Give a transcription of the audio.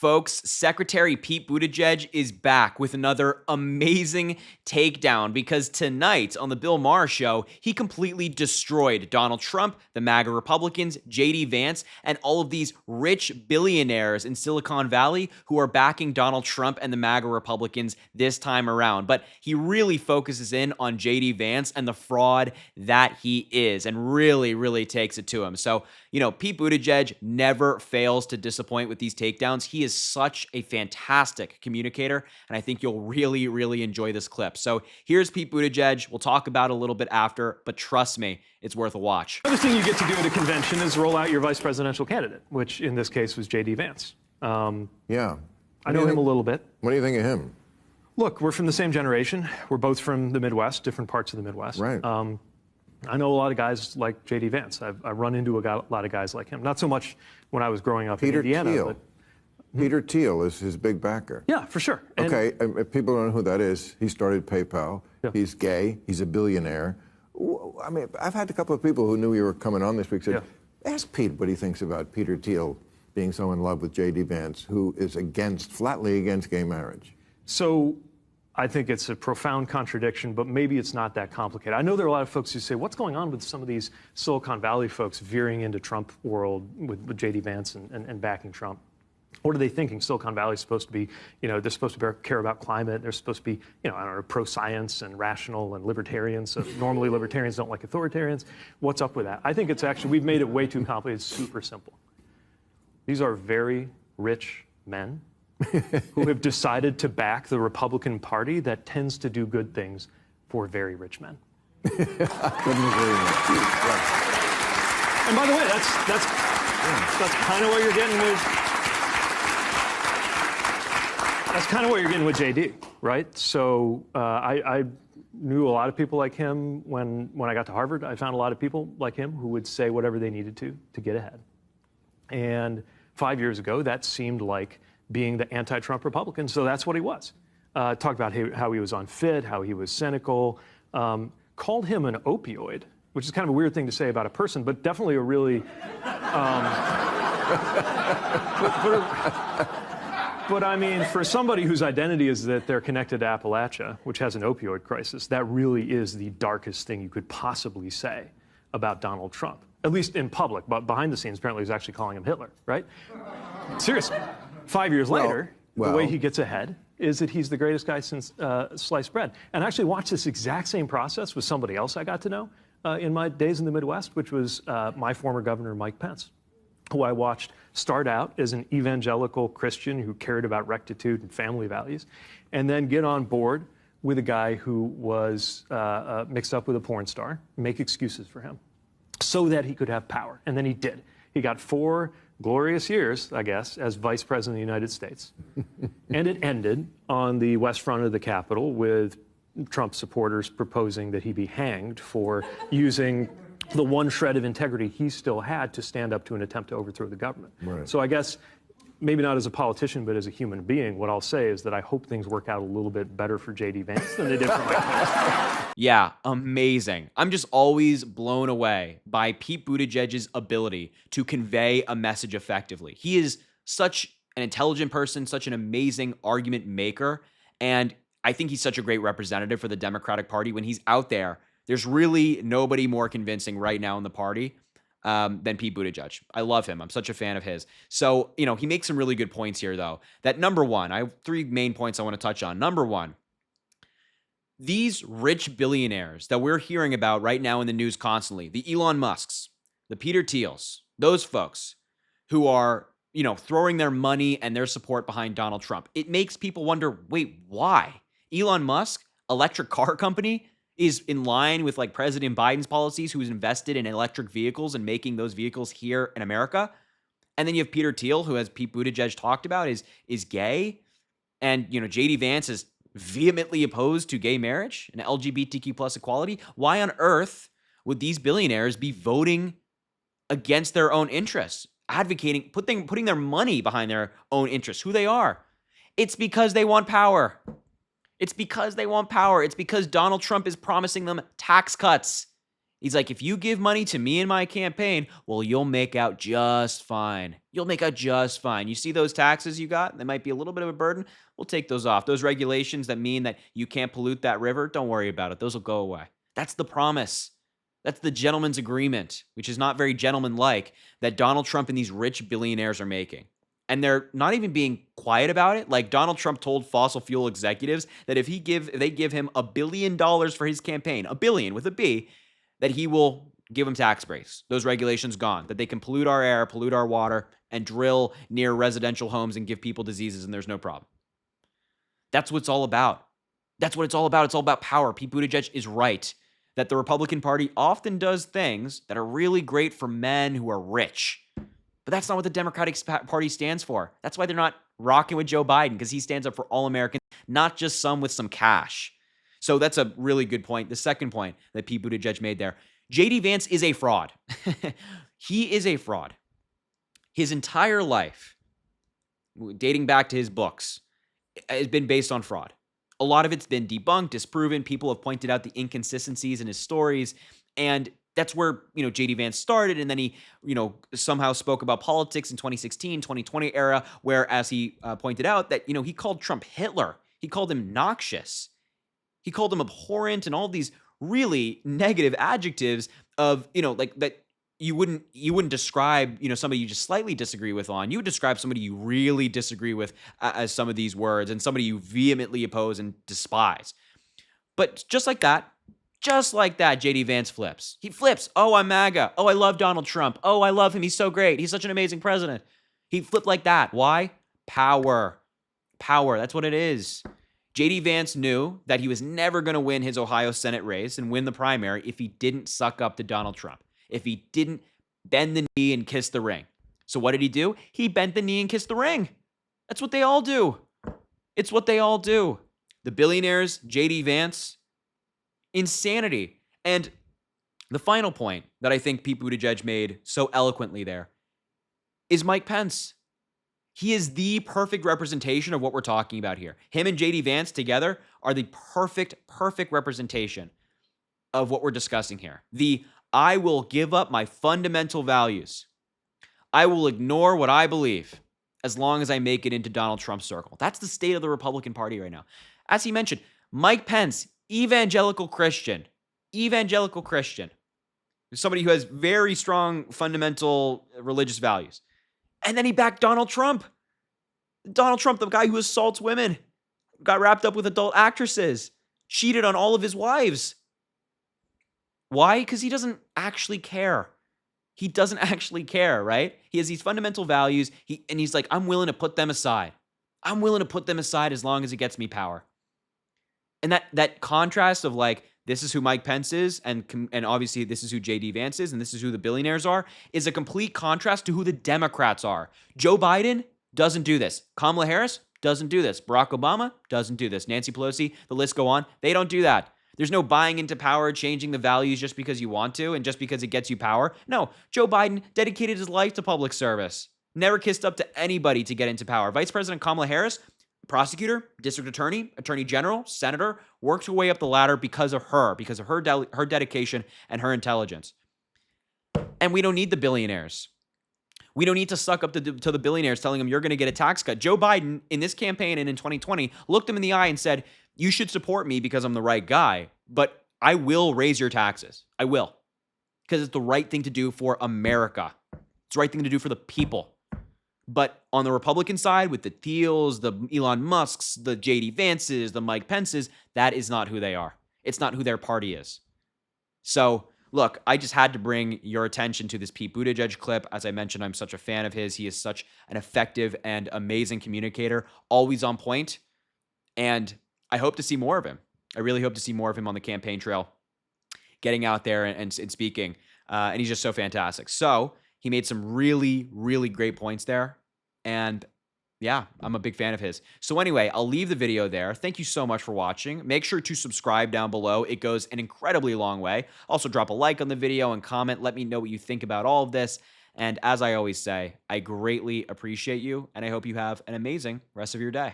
folks? Secretary Pete Buttigieg is back with another amazing takedown because tonight on the Bill Maher show, he completely destroyed Donald Trump, the MAGA Republicans, JD Vance, and all of these rich billionaires in Silicon Valley who are backing Donald Trump and the MAGA Republicans this time around. But he really focuses in on JD Vance and the fraud that he is and really takes it to him. So, Pete Buttigieg never fails to disappoint with these takedowns. He is such a fantastic communicator, and I think you'll really enjoy this clip. So here's Pete Buttigieg. We'll talk about it a little bit after, but trust me, it's worth a watch. The other thing you get to do at a convention is roll out your vice presidential candidate, which in this case was JD Vance. Yeah. I know him a little bit. What do you think of him? Look, we're from the same generation. We're both from the Midwest, different parts of the Midwest. Right. I know a lot of guys like JD Vance. I've run into a lot of guys like him. Not so much when I was growing up in Indiana. Thiel. Peter Thiel is his big backer. Yeah, for sure. Okay, if people don't know who that is, he started PayPal. Yeah. He's gay. He's a billionaire. I mean, I've had a couple of people who knew you were coming on this week said, ask Pete what he thinks about Peter Thiel being so in love with JD Vance, who is flatly against gay marriage. So I think it's a profound contradiction, but maybe it's not that complicated. I know there are a lot of folks who say, what's going on with some of these Silicon Valley folks veering into Trump world with JD Vance and backing Trump? What are they thinking? Silicon Valley is supposed to be, they're supposed to care about climate. They're supposed to be, pro-science and rational and libertarians. So normally libertarians don't like authoritarians. What's up with that? I think it's actually, we've made it way too complicated. It's super simple. These are very rich men who have decided to back the Republican Party that tends to do good things for very rich men. Couldn't agree more. And by the way, that's kind of what you're getting with. That's kind of what you're getting with JD, right? So I knew a lot of people like him when I got to Harvard. I found a lot of people like him who would say whatever they needed to get ahead. And 5 years ago, that seemed like being the anti-Trump Republican, so that's what he was. Talked about how he was unfit, how he was cynical, called him an opioid, which is kind of a weird thing to say about a person, but definitely a really... But I mean, for somebody whose identity is that they're connected to Appalachia, which has an opioid crisis, that really is the darkest thing you could possibly say about Donald Trump, at least in public. But behind the scenes, apparently, he's actually calling him Hitler, right? Seriously. 5 years later, the way he gets ahead is that he's the greatest guy since sliced bread. And I actually watched this exact same process with somebody else I got to know in my days in the Midwest, which was my former governor, Mike Pence, who I watched start out as an evangelical Christian who cared about rectitude and family values, and then get on board with a guy who was mixed up with a porn star, make excuses for him, so that he could have power. And then he did. He got 4 glorious years, I guess, as vice president of the United States. And it ended on the west front of the Capitol with Trump supporters proposing that he be hanged for using the one shred of integrity he still had to stand up to an attempt to overthrow the government. Right. So I guess, maybe not as a politician, but as a human being, what I'll say is that I hope things work out a little bit better for JD Vance than they did for Mike Pence. Yeah, amazing. I'm just always blown away by Pete Buttigieg's ability to convey a message effectively. He is such an intelligent person, such an amazing argument maker, and I think he's such a great representative for the Democratic Party. When he's out there, there's really nobody more convincing right now in the party than Pete Buttigieg. I love him. I'm such a fan of his. So, he makes some really good points here, though. That number one, I have 3 main points I want to touch on. Number one, these rich billionaires that we're hearing about right now in the news constantly, the Elon Musks, the Peter Thiels, those folks who are, throwing their money and their support behind Donald Trump. It makes people wonder, wait, why? Elon Musk, electric car company, is in line with like President Biden's policies, who's invested in electric vehicles and making those vehicles here in America. And then you have Peter Thiel, who, as Pete Buttigieg talked about, is gay. And, JD Vance is vehemently opposed to gay marriage and LGBTQ plus equality. Why on earth would these billionaires be voting against their own interests, advocating, putting their money behind their own interests, who they are? It's because they want power. It's because they want power. It's because Donald Trump is promising them tax cuts. He's like, if you give money to me and my campaign, well, you'll make out just fine. You'll make out just fine. You see those taxes you got? They might be a little bit of a burden. We'll take those off. Those regulations that mean that you can't pollute that river, don't worry about it. Those will go away. That's the promise. That's the gentleman's agreement, which is not very gentlemanlike, that Donald Trump and these rich billionaires are making. And they're not even being quiet about it. Like Donald Trump told fossil fuel executives that if they give him $1 billion for his campaign, $1 billion with a B, that he will give them tax breaks. Those regulations gone, that they can pollute our air, pollute our water, and drill near residential homes and give people diseases, and there's no problem. That's what it's all about. That's what it's all about. It's all about power. Pete Buttigieg is right that the Republican Party often does things that are really great for men who are rich. But that's not what the Democratic Party stands for. That's why they're not rocking with Joe Biden, because he stands up for all Americans, not just some with some cash. So that's a really good point. The second point that Pete Buttigieg made there, J.D. Vance is a fraud. He is a fraud. His entire life, dating back to his books, has been based on fraud. A lot of it's been debunked, disproven. People have pointed out the inconsistencies in his stories. And that's where, J.D. Vance started. And then he, somehow spoke about politics in 2016, 2020 era, where, as he pointed out, that, he called Trump Hitler. He called him noxious. He called him abhorrent and all these really negative adjectives of, like that you wouldn't describe, somebody you just slightly disagree with on. You would describe somebody you really disagree with as some of these words, and somebody you vehemently oppose and despise. But just like that, J.D. Vance flips. He flips. Oh, I'm MAGA. Oh, I love Donald Trump. Oh, I love him. He's so great. He's such an amazing president. He flipped like that. Why? Power. Power. That's what it is. J.D. Vance knew that he was never going to win his Ohio Senate race and win the primary if he didn't suck up to Donald Trump, if he didn't bend the knee and kiss the ring. So what did he do? He bent the knee and kissed the ring. That's what they all do. It's what they all do. The billionaires, J.D. Vance, insanity. And the final point that I think Pete Buttigieg made so eloquently there is Mike Pence. He is the perfect representation of what we're talking about here. Him and J.D. Vance together are the perfect representation of what we're discussing here. I will give up my fundamental values. I will ignore what I believe as long as I make it into Donald Trump's circle. That's the state of the Republican Party right now. As he mentioned, Mike Pence, evangelical Christian, somebody who has very strong fundamental religious values. And then he backed Donald Trump. Donald Trump, the guy who assaults women, got wrapped up with adult actresses, cheated on all of his wives. Why? Because he doesn't actually care. He doesn't actually care, right? He has these fundamental values, and he's like, I'm willing to put them aside. I'm willing to put them aside as long as it gets me power. And that contrast of like, this is who Mike Pence is, and obviously this is who J.D. Vance is, and this is who the billionaires are, is a complete contrast to who the Democrats are. Joe Biden doesn't do this. Kamala Harris doesn't do this. Barack Obama doesn't do this. Nancy Pelosi, the list go on. They don't do that. There's no buying into power, changing the values just because you want to and just because it gets you power. No, Joe Biden dedicated his life to public service. Never kissed up to anybody to get into power. Vice President Kamala Harris, prosecutor, district attorney, attorney general, senator, worked her way up the ladder because of her dedication and her intelligence. And we don't need the billionaires. We don't need to suck up to the billionaires telling them you're going to get a tax cut. Joe Biden, in this campaign and in 2020, looked them in the eye and said, you should support me because I'm the right guy, but I will raise your taxes. I will. Because it's the right thing to do for America. It's the right thing to do for the people. But on the Republican side, with the Thiels, the Elon Musks, the J.D. Vances, the Mike Pences, that is not who they are. It's not who their party is. So, look, I just had to bring your attention to this Pete Buttigieg clip. As I mentioned, I'm such a fan of his. He is such an effective and amazing communicator, always on point. And I hope to see more of him. I really hope to see more of him on the campaign trail, getting out there and speaking. And he's just so fantastic. So, he made some really, really great points there. And yeah, I'm a big fan of his. So anyway, I'll leave the video there. Thank you so much for watching. Make sure to subscribe down below. It goes an incredibly long way. Also, drop a like on the video and comment. Let me know what you think about all of this. And as I always say, I greatly appreciate you, and I hope you have an amazing rest of your day.